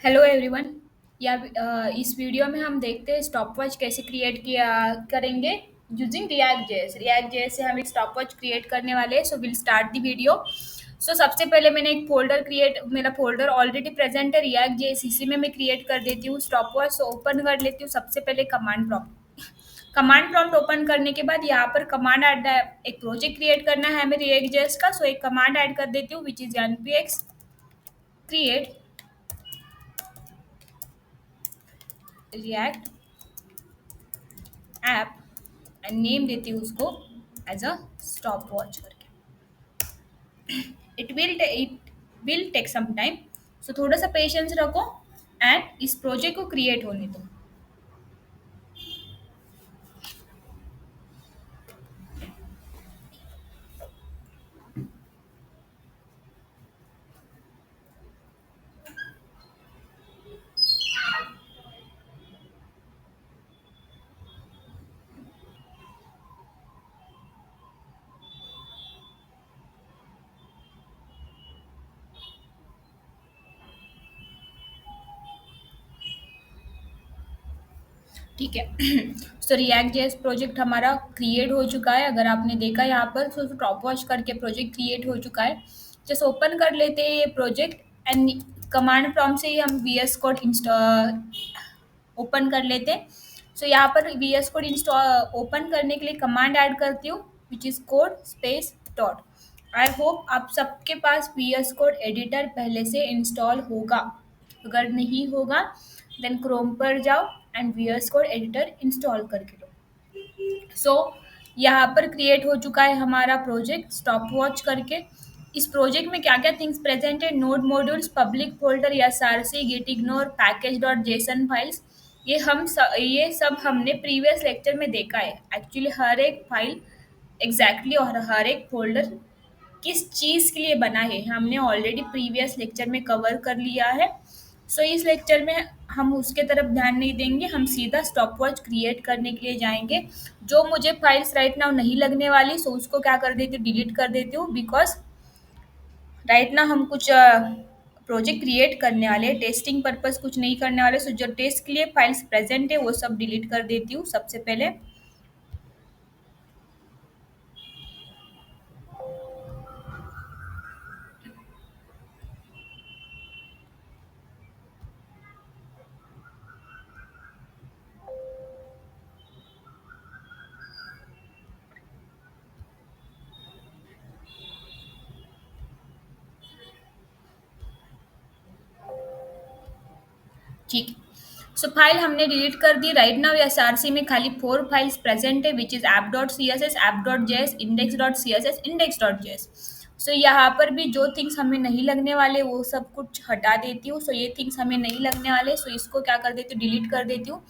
Hello everyone. या इस video में हम देखते हैं स्टॉप वॉच कैसे क्रिएट किया करेंगे यूजिंग रिएक्ट जेएस से हम एक स्टॉप वॉच क्रिएट करने वाले हैं। So will start the video. So सबसे पहले मैंने एक फोल्डर क्रिएट मेरा फोल्डर ऑलरेडी प्रेजेंट है रिएक्ट जेएस, इसी में मैं क्रिएट कर देती हूँ स्टॉप वॉच। सो ओपन कर लेती हूँ सबसे पहले कमांड प्रॉम्प्ट ओपन करने के बाद यहाँ पर कमांड ऐड एक प्रोजेक्ट क्रिएट करना है हमें रिएक्ट जेएस का। सो एक कमांड ऐड कर देती हूँ which is npx create React app and name देती हूँ उसको एज अ स्टॉप वॉच करके। It will take some time. So थोड़ा सा पेशेंस रखो एंड इस प्रोजेक्ट को क्रिएट होने दो। ठीक है। सो रिएक्ट जेएस प्रोजेक्ट हमारा क्रिएट हो चुका है। अगर आपने देखा यहाँ पर तो टॉप वॉच करके प्रोजेक्ट क्रिएट हो चुका है। जस्ट ओपन कर लेते हैं ये प्रोजेक्ट एंड कमांड प्रॉम्प्ट से ही हम V S code install open कर लेते हैं। सो यहाँ पर V S code install open करने के लिए कमांड ऐड करती हूँ which is code space dot. I hope आप सबके पास वी एस कोड एडिटर पहले से इंस्टॉल होगा। अगर नहीं होगा देन क्रोम पर जाओ and V S code editor install करके लो। सो यहाँ पर क्रिएट हो चुका है हमारा प्रोजेक्ट स्टॉप वॉच करके। इस प्रोजेक्ट में क्या क्या थिंग्स प्रेजेंट है, नोड मॉड्यूल्स, पब्लिक फोल्डर या सारसी, git ignore, package dot JSON files. ये सब हमने प्रीवियस लेक्चर में देखा है। एक्चुअली हर एक फाइल एग्जैक्टली और हर एक फोल्डर किस चीज़ के लिए बना है हमने ऑलरेडी प्रीवियस लेक्चर में कवर कर लिया है। सो इस लेक्चर में हम उसके तरफ ध्यान नहीं देंगे, हम सीधा स्टॉप वॉच क्रिएट करने के लिए जाएंगे। जो मुझे फाइल्स राइट नाउ नहीं लगने वाली सो उसको क्या कर देती हूँ, डिलीट कर देती हूँ। बिकॉज राइट नाउ हम कुछ प्रोजेक्ट क्रिएट करने वाले हैं, टेस्टिंग पर्पस कुछ नहीं करने वाले। सो जो टेस्ट के लिए फाइल्स प्रेजेंट है वो सब डिलीट कर देती हूँ सबसे पहले। ठीक है। सो फाइल हमने डिलीट कर दी। Right now S R C में खाली 4 फाइल्स प्रेजेंट है which is app dot C S S, app dot J S, index dot C S S, index dot J S. So यहाँ पर भी जो थिंग्स हमें नहीं लगने वाले वो सब कुछ हटा देती हूँ। सो ये थिंग्स हमें नहीं लगने वाले सो इसको क्या कर देती हूँ, डिलीट कर देती हूँ।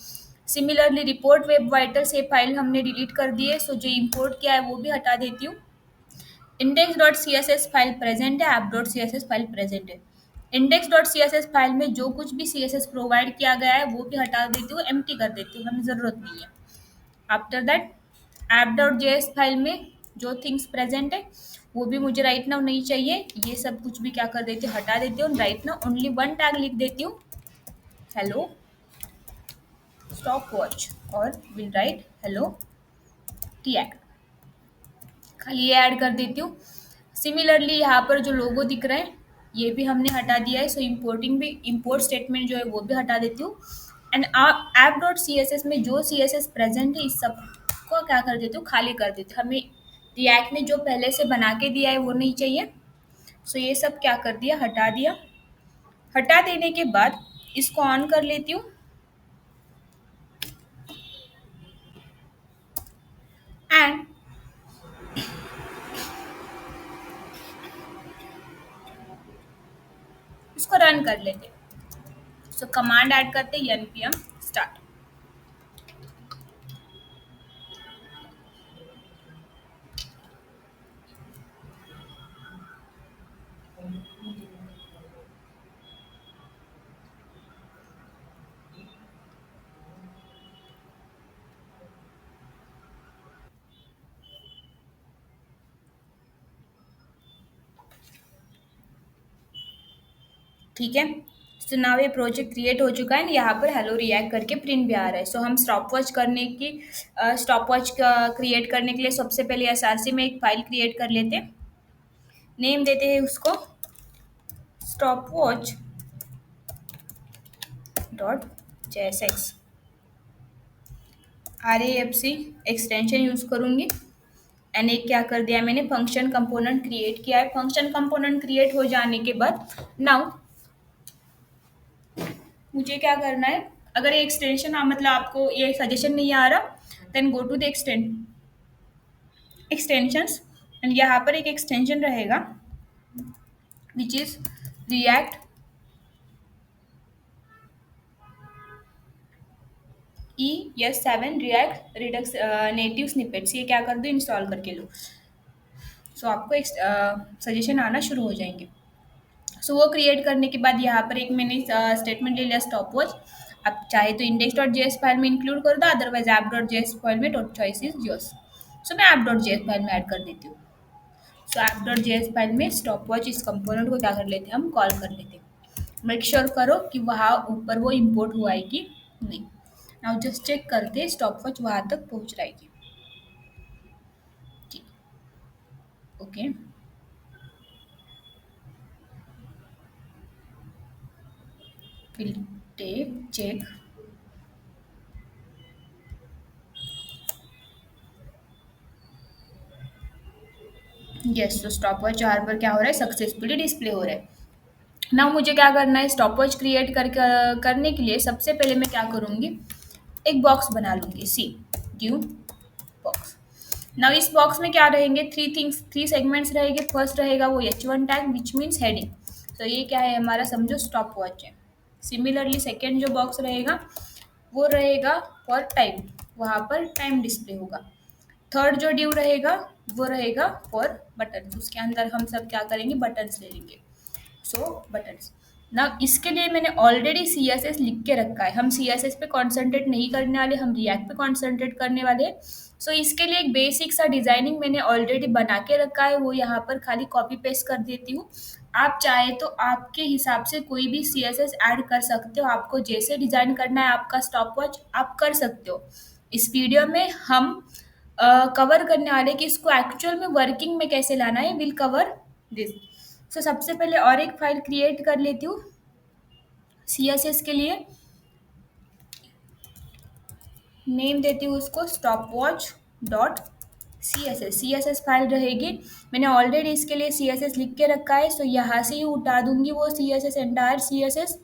सिमिलरली रिपोर्ट वेब वाइटर से फाइल हमने डिलीट कर दी है। सो जो इम्पोर्ट किया है वो भी हटा देती हूँ। Index dot C S S file present है, app dot C S S file present है। Index dot C S S file में जो कुछ भी सी एस एस प्रोवाइड किया गया है वो भी हटा देती हूँ, एम्प्टी कर देती हूँ, हमें ज़रूरत नहीं है। After that app dot J S file में जो थिंग्स प्रेजेंट है वो भी मुझे राइट नाउ नहीं चाहिए। ये सब कुछ भी क्या कर देती हूँ, हटा देती हूँ। Right now only one tag लिख देती हूँ, हेलो स्टॉप वॉच, और विल राइट हेलो टी, खाली ये ऐड कर देती हूँ। सिमिलरली यहाँ पर जो लोगो दिख रहा है ये भी हमने हटा दिया है। सो इम्पोर्टिंग भी इम्पोर्ट स्टेटमेंट जो है वो भी हटा देती हूँ। And app dot C S S में जो सी एस एस प्रेजेंट है इस सब को क्या कर देती हूँ, खाली कर देती हूँ। हमें रिएक्ट ने जो पहले से बना के दिया है वो नहीं चाहिए। सो ये सब क्या कर दिया, हटा दिया। हटा देने के बाद इसको ऑन कर लेती हूँ एंड इसको रन कर लेते हैं। सो कमांड ऐड करते हैं npm स्टार्ट। ठीक है। सो नाउ ये प्रोजेक्ट क्रिएट हो चुका है, यहाँ पर हेलो रिएक्ट करके प्रिंट भी आ रहा है। सो हम स्टॉप वॉच करने की स्टॉप वॉच क्रिएट करने के लिए सबसे पहले एसआरसी में एक फाइल क्रिएट कर लेते हैं। नेम देते हैं उसको stop watch dot JSX। RAFC extension use करूँगी। एंड एक क्या कर दिया मैंने, फंक्शन कंपोनेंट क्रिएट किया है। फंक्शन कंपोनेंट क्रिएट हो जाने के बाद नाउ मुझे क्या करना है, अगर ये एक्सटेंशन मतलब आपको ये सजेशन नहीं आ रहा, then go to the extensions and यहाँ पर एक एक्सटेंशन रहेगा which is react ES7 react redux native snippets. ये क्या कर दो, इंस्टॉल करके लो। सो आपको एक सजेशन आना शुरू हो जाएंगे। सो वो क्रिएट करने के बाद यहाँ पर एक मैंने स्टेटमेंट ले लिया स्टॉप वॉच। आप चाहे तो index.js फाइल में इंक्लूड कर दो, अदरवाइज app.js फाइल में डॉट चॉइस इज योर्स। सो मैं app.js फाइल में ऐड कर देती हूँ। सो app.js फाइल में स्टॉप वॉच इस कंपोनेंट को क्या कर लेते हैं, हम कॉल कर लेते हैं। मेक श्योर करो कि वहाँ ऊपर वो इम्पोर्ट हुआ है कि नहीं। नाउ जस्ट चेक करते स्टॉप वॉच वहाँ तक पहुँच जाएगी। ठीक, okay. Will take check. Yes, तो स्टॉप वॉच यहाँ पर क्या हो रहा है, सक्सेसफुली डिस्प्ले हो रहा है। ना मुझे क्या करना है, स्टॉप वॉच क्रिएट करने के लिए सबसे पहले मैं क्या करूँगी, एक बॉक्स बना लूँगी। See due box. नाउ इस बॉक्स में क्या रहेंगे, थ्री सेगमेंट्स रहेंगे। फर्स्ट रहेगा वो H1 tag which means heading. तो ये क्या है हमारा, समझो स्टॉप वॉच है। सिमिलरली सेकेंड जो बॉक्स रहेगा वो रहेगा फॉर टाइम, वहाँ पर टाइम डिस्प्ले होगा। थर्ड जो ड्यू रहेगा वो रहेगा फॉर बटन, उसके अंदर हम सब क्या करेंगे, बटन्स ले लेंगे। सो बटन्स। ना इसके लिए मैंने ऑलरेडी CSS लिख के रखा है। हम CSS पे कॉन्सेंट्रेट नहीं करने वाले, हम रिएक्ट पे कॉन्सेंट्रेट करने वाले हैं। सो इसके लिए एक बेसिक सा डिजाइनिंग मैंने ऑलरेडी बना के रखा है, वो यहाँ पर खाली कॉपी पेस्ट कर देती हूँ। आप चाहे तो आपके हिसाब से कोई भी CSS ऐड कर सकते हो। आपको जैसे डिजाइन करना है आपका स्टॉप वॉच, आप कर सकते हो। इस वीडियो में हम कवर करने वाले कि इसको एक्चुअल में वर्किंग में कैसे लाना है, विल कवर दिस। सो सबसे पहले और एक फाइल क्रिएट कर लेती हूँ CSS के लिए। नेम देती हूँ उसको stop watch dot CSS file रहेगी। मैंने ऑलरेडी इसके लिए CSS लिख के रखा है, सो यहाँ से ही उठा दूंगी वो CSS, एंटायर CSS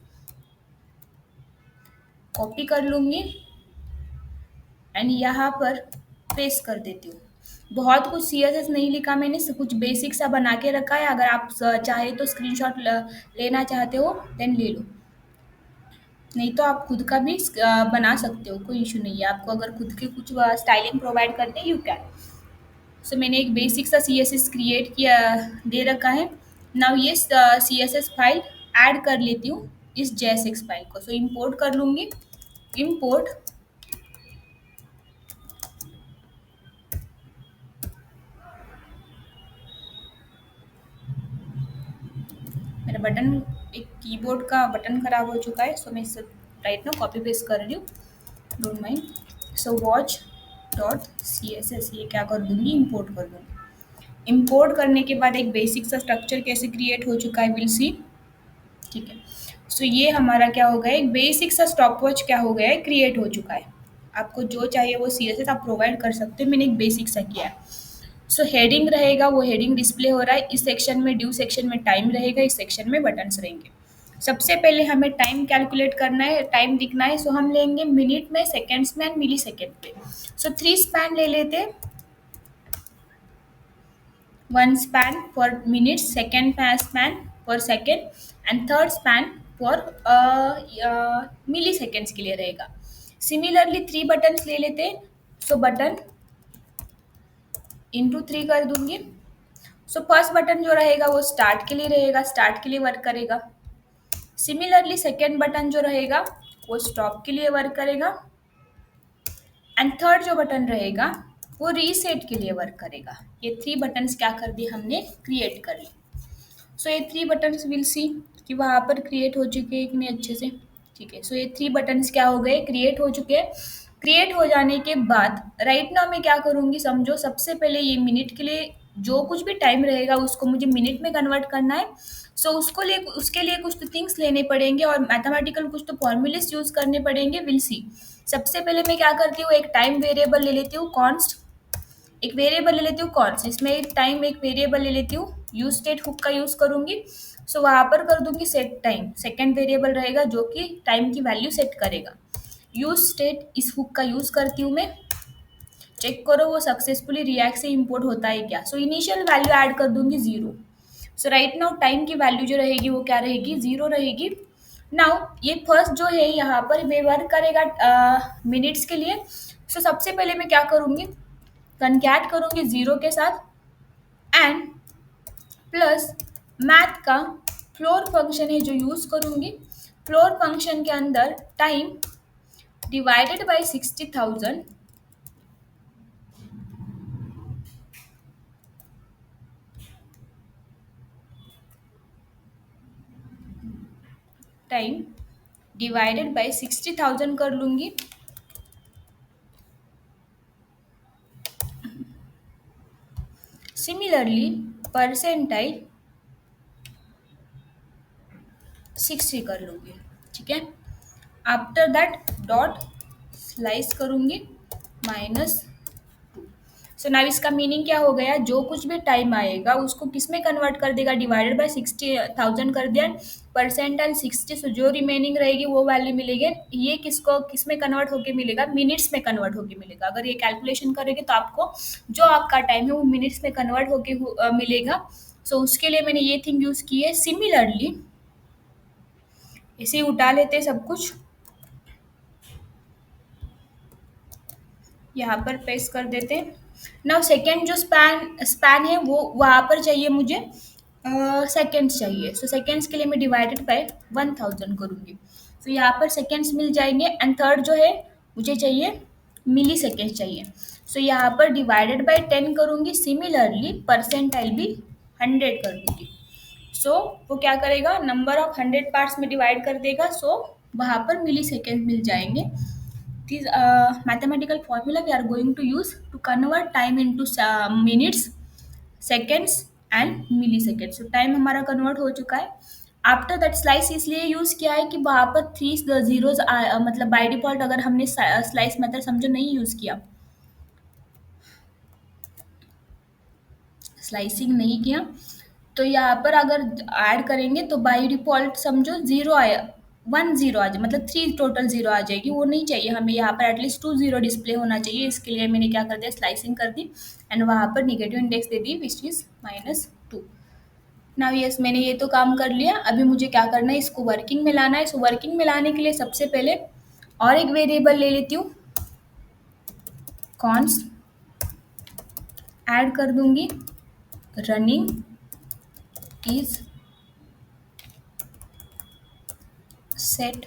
कॉपी कर लूँगी एंड यहाँ पर पेस्ट कर देती हूँ। बहुत कुछ CSS नहीं लिखा मैंने, कुछ बेसिक सा बना के रखा है। अगर आप चाहे तो स्क्रीनशॉट लेना चाहते हो देन ले लो, नहीं तो आप खुद का भी बना सकते हो, कोई इशू नहीं है। आपको अगर खुद के कुछ स्टाइलिंग प्रोवाइड करते हैं, यू कैन। सो मैंने एक बेसिक सा CSS क्रिएट किया दे रखा है। नाउ ये CSS फाइल ऐड कर लेती हूँ इस JSX फाइल को। सो इंपोर्ट कर लूँगी। इंपोर्ट मेरा बटन, एक कीबोर्ड का बटन खराब हो चुका है, सो मैं इसे राइट नाउ कॉपी पेस्ट कर रही हूँ, don't mind. So watch dot CSS ये क्या कर दूँगी, इंपोर्ट कर दूँगी। इंपोर्ट करने के बाद एक बेसिक सा स्ट्रक्चर कैसे क्रिएट हो चुका है, विल सी। ठीक है, सो ये हमारा क्या हो गया, एक बेसिक सा स्टॉप वॉच क्या हो गया है, क्रिएट हो चुका है। आपको जो चाहिए वो CSS आप प्रोवाइड कर सकते हो, मैंने एक बेसिक सा किया है। सो हेडिंग रहेगा, वो हेडिंग डिस्प्ले हो रहा है। इस सेक्शन में, ड्यू सेक्शन में टाइम रहेगा, इस सेक्शन में बटन्स रहेंगे। सबसे पहले हमें टाइम कैलकुलेट करना है, टाइम दिखना है। सो हम लेंगे मिनट में, सेकेंड्स में एंड मिली सेकेंड पे। सो 3 स्पैन ले लेते हैं। 1 span for minutes, second span for second and third span for milliseconds के लिए रहेगा। सिमिलरली 3 बटन्स ले लेते हैं। सो बटन इंटू 3 कर दूंगी। सो फर्स्ट बटन जो रहेगा वो स्टार्ट के लिए रहेगा, स्टार्ट के लिए वर्क करेगा। सिमिलरली सेकेंड बटन जो रहेगा वो स्टॉप के लिए वर्क करेगा एंड थर्ड जो बटन रहेगा वो रीसेट के लिए वर्क करेगा। ये 3 बटन्स क्या कर दिए हमने, क्रिएट कर ली। सो ये 3 बटन्स विल सी। कि वहाँ पर क्रिएट हो चुके हैं कि नहीं अच्छे से। ठीक है, सो ये 3 बटन्स क्या हो गए, क्रिएट हो चुके हैं। क्रिएट हो जाने के बाद राइट नाउ मैं क्या करूँगी समझो, सबसे पहले ये मिनट के लिए जो कुछ भी टाइम रहेगा उसको मुझे मिनट में कन्वर्ट करना है। सो उसके लिए कुछ तो थिंग्स लेने पड़ेंगे और मैथमेटिकल कुछ तो फॉर्मूलेस यूज़ करने पड़ेंगे, विल सी। सबसे पहले मैं क्या करती हूँ, एक टाइम वेरिएबल ले लेती हूँ कॉन्स्ट, एक वेरिएबल ले लेती हूँ कॉन्स्ट, इसमें एक टाइम एक वेरिएबल ले लेती हूँ, यूज स्टेट हुक का यूज़ करूँगी। सो वहाँ पर कर दूँगी सेट टाइम, सेकेंड वेरिएबल रहेगा जो कि टाइम की वैल्यू सेट करेगा। यूज स्टेट इस हुक का यूज़ करती हूँ मैं, चेक करो वो सक्सेसफुली रिएक्ट से इंपोर्ट होता है क्या। सो इनिशियल वैल्यू ऐड कर दूंगी 0। सो राइट नाउ टाइम की वैल्यू जो रहेगी वो क्या रहेगी, 0 रहेगी। नाउ ये फर्स्ट जो है यहाँ पर वे वर्क करेगा मिनट्स के लिए। सो सबसे पहले मैं क्या करूँगी, कंकैट करूँगी 0 के साथ एंड प्लस मैथ का फ्लोर फंक्शन है जो यूज़ करूँगी। फ्लोर फंक्शन के अंदर time divided by 60,000 time divided by 60,000 कर लूँगी। सिमिलरली परसेंटाइल 60 कर लूँगी। ठीक है, आफ्टर दैट डॉट स्लाइस करूँगी माइनस। सो नाउ इसका मीनिंग क्या हो गया, जो कुछ भी टाइम आएगा उसको किस में कन्वर्ट कर देगा, डिवाइडेड बाय 60,000 कर दिया, परसेंटाइल 60। सो जो रिमेनिंग रहेगी वो वैल्यू मिलेगी। ये किसको किस में कन्वर्ट होके मिलेगा, मिनट्स में कन्वर्ट होके मिलेगा। अगर ये कैलकुलेशन करेंगे तो आपको जो आपका टाइम है वो मिनट्स में कन्वर्ट होके मिलेगा। सो उसके लिए मैंने ये थिंग यूज़ की है। सिमिलरली इसे उठा लेते सब कुछ, यहाँ पर पेस्ट कर देते हैं। नाउ सेकेंड जो स्पैन स्पैन है वो वहाँ पर चाहिए मुझे सेकेंड्स चाहिए। सो सेकेंड्स के लिए मैं डिवाइडेड बाय 1000 करूँगी। तो यहाँ पर सेकेंड्स मिल जाएंगे एंड थर्ड जो है मुझे चाहिए मिली सेकेंड्स चाहिए। सो यहाँ पर डिवाइडेड बाय 10 करूँगी। सिमिलरली परसेंटाइल भी 100 कर दूँगी। सो वो क्या करेगा, नंबर ऑफ 100 पार्ट्स में डिवाइड कर देगा। सो वहाँ पर मिली सेकेंड मिल जाएंगे। This mathematical formula we are going to use to convert time into minutes, seconds and milliseconds. So time हमारा कन्वर्ट हो चुका है। आफ्टर दैट स्लाइस इसलिए यूज़ किया है कि वहाँ पर 3 जीरोज मतलब बाय डिफॉल्ट अगर हमने स्लाइस मेथड समझो नहीं यूज़ किया, स्लाइसिंग नहीं किया, तो यहाँ पर अगर ऐड करेंगे तो बाय डिफ़ॉल्ट समझो 0 आया, 1 0 आ जाए, मतलब 3 टोटल 0 आ जाएगी, वो नहीं चाहिए हमें। यहाँ पर एटलीस्ट 2 0 डिस्प्ले होना चाहिए। इसके लिए मैंने क्या कर दिया, स्लाइसिंग कर दी एंड वहाँ पर negative index they the which is -2। Now yes मैंने ये तो काम कर लिया। अभी मुझे क्या करना है, इसको वर्किंग में लाना है। सो वर्किंग में लाने के लिए सबसे पहले और एक वेरिएबल ले लेती हूँ, कॉन्स ऐड कर दूंगी, running is set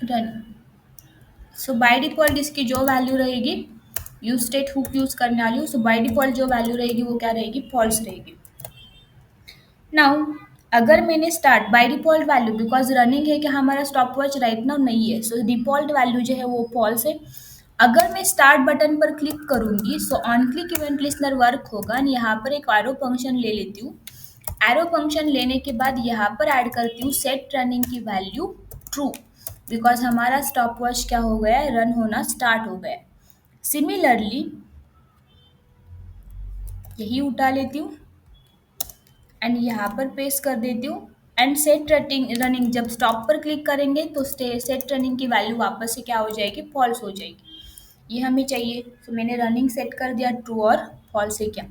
run. So by default इसकी जो वैल्यू रहेगी, यूज स्टेट हुक यूज़ करने वाली हूँ। सो बाय डिफ़ॉल्ट जो वैल्यू रहेगी वो क्या रहेगी, फॉल्स रहेगी। नाउ अगर मैंने start by default value, because running है कि हमारा स्टॉप वॉच राइट नाउ नहीं है, सो डिफ़ॉल्ट वैल्यू जो है वो फॉल्स है। अगर मैं स्टार्ट बटन पर क्लिक करूँगी so on click event listener work होगा। यहाँ पर एक एरो फंक्शन ले लेती हूँ। एरो फंक्शन लेने के बाद यहाँ पर ऐड करती हूँ सेट रनिंग की वैल्यू ट्रू, बिकॉज हमारा स्टॉप वॉच क्या हो गया है, रन होना स्टार्ट हो गया है। सिमिलरली यही उठा लेती हूँ एंड यहाँ पर पेस्ट कर देती हूँ एंड सेट रनिंग जब स्टॉप पर क्लिक करेंगे तो सेट रनिंग की वैल्यू वापस से क्या हो जाएगी, फॉल्स हो जाएगी। ये हमें चाहिए। तो मैंने रनिंग सेट कर दिया ट्रू और फॉल्स है क्या।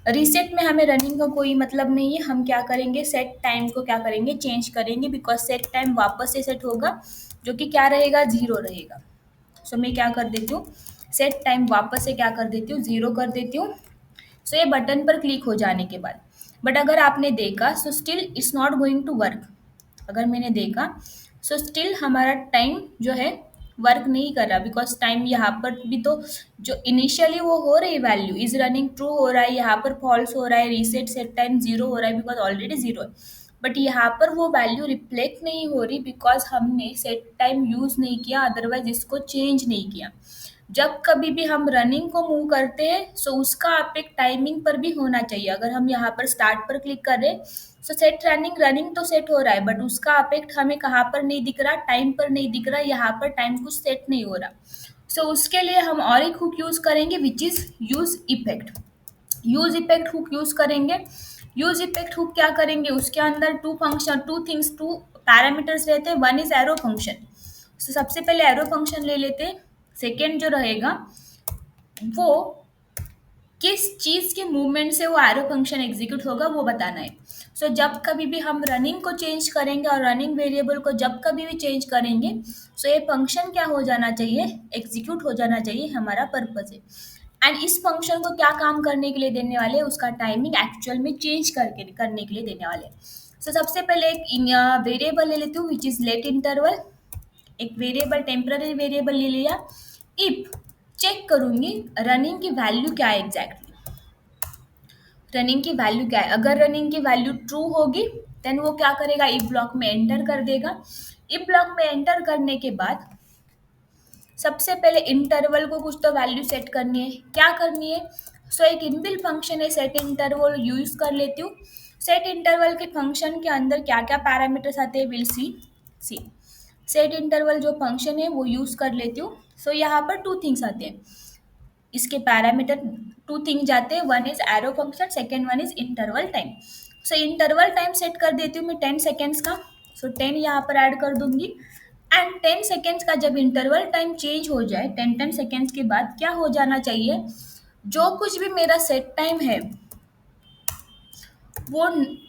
रीसेट में हमें रनिंग का कोई मतलब नहीं है, हम क्या करेंगे सेट टाइम को क्या करेंगे, चेंज करेंगे, बिकॉज सेट टाइम वापस से सेट होगा जो कि क्या रहेगा, 0 रहेगा। सो मैं क्या कर देती हूँ, सेट टाइम वापस से क्या कर देती हूँ, 0 कर देती हूँ। सो ये बटन पर क्लिक हो जाने के बाद, बट अगर आपने देखा so still it's not going to work. अगर मैंने देखा सो स्टिल हमारा टाइम जो है वर्क नहीं कर रहा, बिकॉज टाइम यहाँ पर भी तो जो इनिशियली वो हो रही वैल्यू इज रनिंग ट्रू हो रहा है, यहाँ पर फॉल्स हो रहा है, रीसेट सेट टाइम 0 हो रहा है बिकॉज ऑलरेडी 0 है। बट यहाँ पर वो वैल्यू रिफ्लेक्ट नहीं हो रही बिकॉज हमने सेट टाइम यूज़ नहीं किया, अदरवाइज इसको चेंज नहीं किया। जब कभी भी हम रनिंग को मूव करते हैं सो उसका आप एक टाइमिंग पर भी होना चाहिए। अगर हम यहाँ पर स्टार्ट पर क्लिक कर रहे हैं सो सेट रनिंग, रनिंग तो सेट हो रहा है बट उसका अपेक्ट हमें कहाँ पर नहीं दिख रहा, टाइम पर नहीं दिख रहा, यहाँ पर टाइम कुछ सेट नहीं हो रहा। सो उसके लिए हम और एक हुक यूज करेंगे which is use effect. Use effect hook use करेंगे। यूज इफेक्ट हुक क्या करेंगे, उसके अंदर टू पैरामीटर्स रहते हैं। One is arrow function. So सबसे पहले एरो फंक्शन ले लेते हैं। सेकेंड जो रहेगा वो किस चीज़ के मूवमेंट से वो एरो फंक्शन एग्जीक्यूट होगा वो बताना है। सो जब कभी भी हम रनिंग को चेंज करेंगे और रनिंग वेरिएबल को जब कभी भी चेंज करेंगे सो ये फंक्शन क्या हो जाना चाहिए, एग्जीक्यूट हो जाना चाहिए, हमारा पर्पज है। एंड इस फंक्शन को क्या काम करने के लिए देने वाले हैं, उसका टाइमिंग एक्चुअल में चेंज करके करने के लिए देने वाले हैं। सो सबसे पहले एक वेरिएबल ले लेती हूँ विच इज लेट इंटरवल। एक वेरिएबल, टेम्पररी वेरिएबल ले लिया। इफ चेक करूंगी रनिंग की वैल्यू क्या है एग्जैक्टली, रनिंग की वैल्यू क्या है। अगर रनिंग की वैल्यू ट्रू होगी देन वो क्या करेगा, इफ ब्लॉक में एंटर कर देगा। इफ ब्लॉक में एंटर करने के बाद सबसे पहले इंटरवल को कुछ तो वैल्यू सेट करनी है। क्या करनी है, सो एक इनबिल्ट फंक्शन है सेट इंटरवल, यूज कर लेती हूँ। सेट इंटरवल के फंक्शन के अंदर क्या क्या पैरामीटर्स आते हैं विल सी। सेट इंटरवल जो फंक्शन है वो यूज कर लेती हूँ। सो यहाँ पर टू थिंग्स आते हैं, इसके पैरामीटर टू थिंग जाते हैं। One is arrow function, second one is interval time. So interval time set कर देती हूँ मैं 10 सेकेंड्स का। सो 10 यहाँ पर ऐड कर दूंगी। एंड 10 सेकेंड्स का जब इंटरवल टाइम चेंज हो जाए, 10 सेकेंड्स के बाद क्या हो जाना चाहिए, जो कुछ भी मेरा सेट टाइम है वो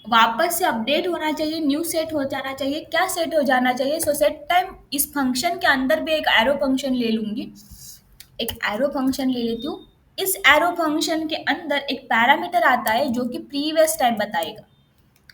वापस से अपडेट होना चाहिए, न्यू सेट हो जाना चाहिए। क्या सेट हो जाना चाहिए, सो सेट टाइम इस फंक्शन के अंदर भी एक एरो फंक्शन ले लूंगी। एक एरो फंक्शन ले लेती हूँ। इस एरो फंक्शन के अंदर एक पैरामीटर आता है जो कि प्रीवियस टाइम बताएगा।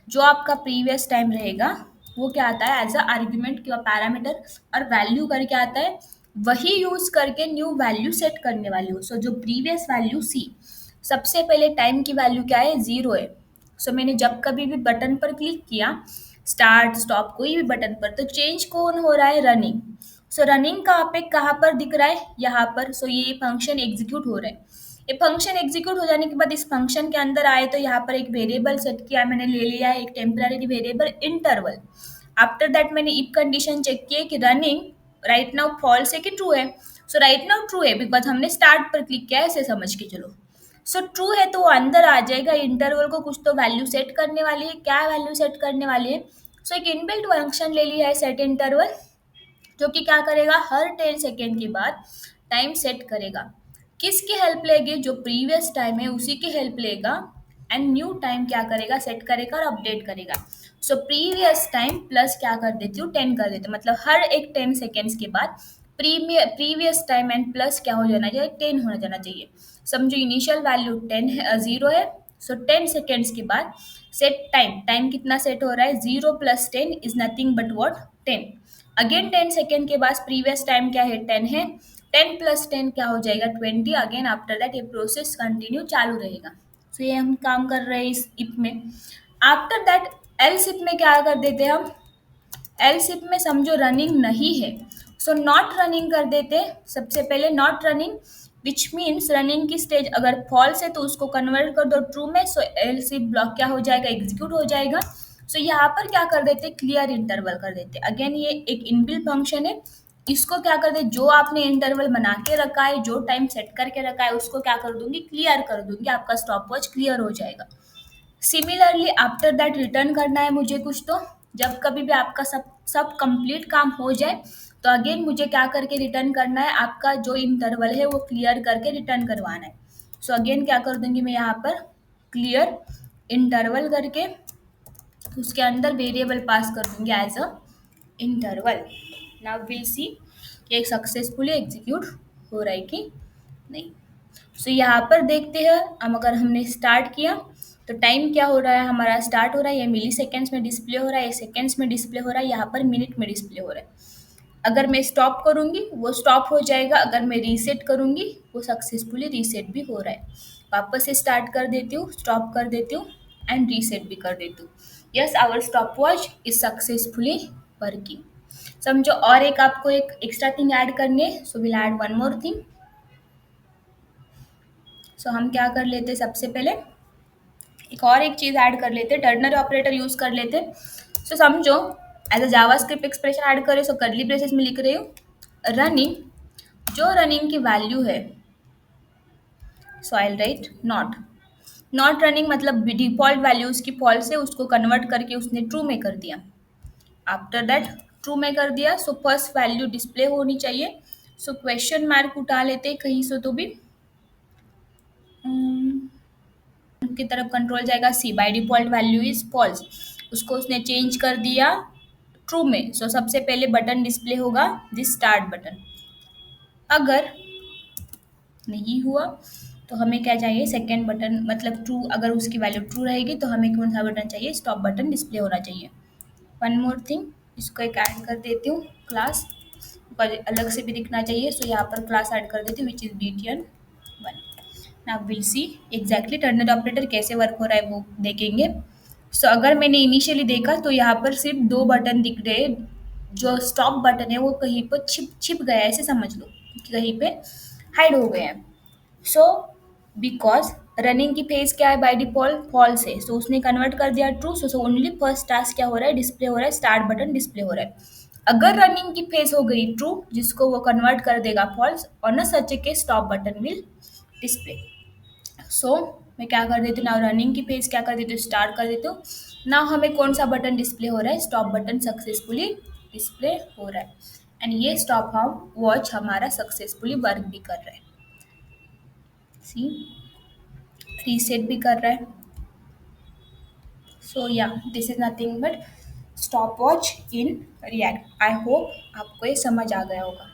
जो आपका प्रीवियस टाइम रहेगा वो क्या आता है एज अ आर्ग्यूमेंट या पैरामीटर और वैल्यू करके आता है। वही यूज करके न्यू वैल्यू सेट करने वाली हूँ। सो जो प्रीवियस वैल्यू सी, सबसे पहले टाइम की वैल्यू क्या है, जीरो है। सो मैंने जब कभी भी बटन पर क्लिक किया, स्टार्ट स्टॉप कोई भी बटन पर, तो चेंज कौन हो रहा है, रनिंग। सो रनिंग का अपेक्ट कहाँ पर दिख रहा है, यहाँ पर। सो ये फंक्शन एग्जीक्यूट हो रहा है। ये फंक्शन एग्जीक्यूट हो जाने के बाद इस फंक्शन के अंदर आए तो यहाँ पर एक वेरिएबल सेट किया मैंने, ले लिया है एक temporary variable interval. After that मैंने इफ कंडीशन चेक किया कि रनिंग राइट नाउ फॉल्स है कि ट्रू है। सो राइट नाउ ट्रू है बिकॉज हमने स्टार्ट पर क्लिक किया है, ऐसे समझ के चलो। सो ट्रू है तो वो अंदर आ जाएगा। इंटरवल को कुछ तो वैल्यू सेट करने वाली है, क्या वैल्यू सेट करने वाली है, सो एक इनबिल्ट फंक्शन ले लिया है सेट इंटरवल, जो कि क्या करेगा, हर 10 सेकेंड के बाद टाइम सेट करेगा। किसकी हेल्प लेगी, जो प्रीवियस टाइम है उसी की हेल्प लेगा। एंड न्यू टाइम क्या करेगा, सेट करेगा और अपडेट करेगा। सो प्रीवियस टाइम प्लस क्या कर देती हूँ, 10 कर देती हूँ। मतलब हर एक 10 सेकेंड्स के बाद प्रीवियस टाइम एंड प्लस क्या हो जाना चाहिए, 10 होना जाना चाहिए। समझो इनिशियल वैल्यू 10 है, 0 है। सो 10 सेकेंड्स के बाद सेट टाइम, टाइम कितना सेट हो रहा है, 0 + 10 is nothing but what, 10। Again 10 second के बाद प्रीवियस टाइम क्या है, 10 है। 10 + 10 क्या हो जाएगा, 20। अगेन आफ्टर दैट ये प्रोसेस कंटिन्यू चालू रहेगा। सो ये हम काम कर रहे हैं इस इफ में। आफ्टर दैट एल्स इफ में क्या कर देते हैं हम, एल्स इफ में समझो रनिंग नहीं है सो नॉट रनिंग कर देते। सबसे पहले not running which means running की स्टेज अगर फॉल्स है तो उसको कन्वर्ट कर दो ट्रू में। सो एल्स इफ ब्लॉक क्या हो जाएगा, एग्जीक्यूट हो जाएगा। सो यहाँ पर क्या कर देते, क्लियर इंटरवल कर देते। अगेन ये एक इनबिल्ट फंक्शन है, इसको क्या कर दे, जो आपने इंटरवल बना के रखा है, जो टाइम सेट करके रखा है उसको क्या कर दूंगी, क्लियर कर दूंगी। आपका स्टॉप वॉच क्लियर हो जाएगा। सिमिलरली आफ्टर दैट रिटर्न करना है मुझे कुछ तो। जब कभी भी आपका सब सब कंप्लीट काम हो जाए तो अगेन मुझे क्या करके रिटर्न करना है, आपका जो इंटरवल है वो क्लियर करके रिटर्न करवाना है। सो अगेन क्या कर दूंगी मैं यहाँ पर, क्लियर इंटरवल करके उसके अंदर वेरिएबल पास कर दूंगी as a interval. Now will see कि सक्सेसफुली एग्जीक्यूट हो रहा है कि नहीं। सो यहाँ पर देखते हैं हम, अगर हमने स्टार्ट किया तो टाइम क्या हो रहा है, हमारा स्टार्ट हो रहा है, ये मिली सेकेंड्स में डिस्प्ले हो रहा है, ये सेकेंड्स में डिस्प्ले हो रहा है, यहाँ पर मिनट में डिस्प्ले हो रहा है। अगर मैं स्टॉप करूँगी वो स्टॉप हो जाएगा, अगर मैं रीसेट करूँगी वो सक्सेसफुली रीसेट भी हो रहा है। वापस से स्टार्ट कर देती हूँ, स्टॉप कर देती हूँ एंड रीसेट भी कर देती हूँ। Yes our stop watch is successfully working. समझो और एक आपको एक एक्स्ट्रा थिंग ऐड करने, so will add one more thing. So हम क्या कर लेते सबसे पहले, एक और एक चीज़ ऐड कर लेते, टर्नरी ऑपरेटर यूज़ कर लेते। सो समझो as a JavaScript expression add करें, सो करली ब्रेसेस में लिख रही हूँ रनिंग, जो रनिंग की वैल्यू है, सो आई राइट नॉट, नॉट रनिंग मतलब डिफॉल्ट वैल्यू उसकी फॉल्स है, उसको कन्वर्ट करके उसने ट्रू में कर दिया। आफ्टर दैट ट्रू में कर दिया, सो फर्स्ट वैल्यू डिस्प्ले होनी चाहिए। सो क्वेश्चन मार्क उठा लेते कहीं से तो भी की तरफ कंट्रोल जाएगा, C by default value is false, उसको उसने चेंज कर दिया ट्रू में। सो सबसे पहले बटन डिस्प्ले होगा दिस स्टार्ट बटन। अगर नहीं हुआ तो हमें क्या चाहिए, सेकेंड बटन, मतलब ट्रू, अगर उसकी वैल्यू ट्रू रहेगी तो हमें कौन सा बटन चाहिए, स्टॉप बटन डिस्प्ले होना चाहिए। वन मोर थिंग, इसको एक ऐड कर देती हूँ क्लास, पर अलग से भी दिखना चाहिए, सो यहाँ पर क्लास ऐड कर देती हूँ which is btn1। Now will C exactly ternary operator कैसे वर्क हो रहा है वो देखेंगे। सो अगर मैंने इनिशियली देखा तो यहाँ पर सिर्फ दो बटन दिख रहे हैं, जो स्टॉप बटन है वो कहीं पर छिप छिप गया है, ऐसे समझ लो कि कहीं पे हाइड हो गए हैं। सो बिकॉज रनिंग की फेज क्या है बाय डिफॉल्ट फॉल्स है, सो उसने कन्वर्ट कर दिया true. So only first task क्या हो रहा है, डिस्प्ले हो रहा है, स्टार्ट बटन डिस्प्ले हो रहा है। अगर रनिंग की फेज हो गई ट्रू, जिसको वो कन्वर्ट कर देगा फॉल्स, और न सच के स्टॉप बटन विल डिस्प्ले। सो मैं क्या कर देती हूँ ना, रनिंग की पेज क्या कर देती हूँ, स्टार्ट कर देती हूँ ना। हमें कौन सा बटन डिस्प्ले हो रहा है, स्टॉप बटन सक्सेसफुली डिस्प्ले हो रहा है। एंड ये स्टॉप हम वॉच हमारा सक्सेसफुली वर्क भी कर रहा है, सी रीसेट भी कर रहा है। सो या this is nothing but stop watch in React. I hope आपको ये समझ आ गया होगा।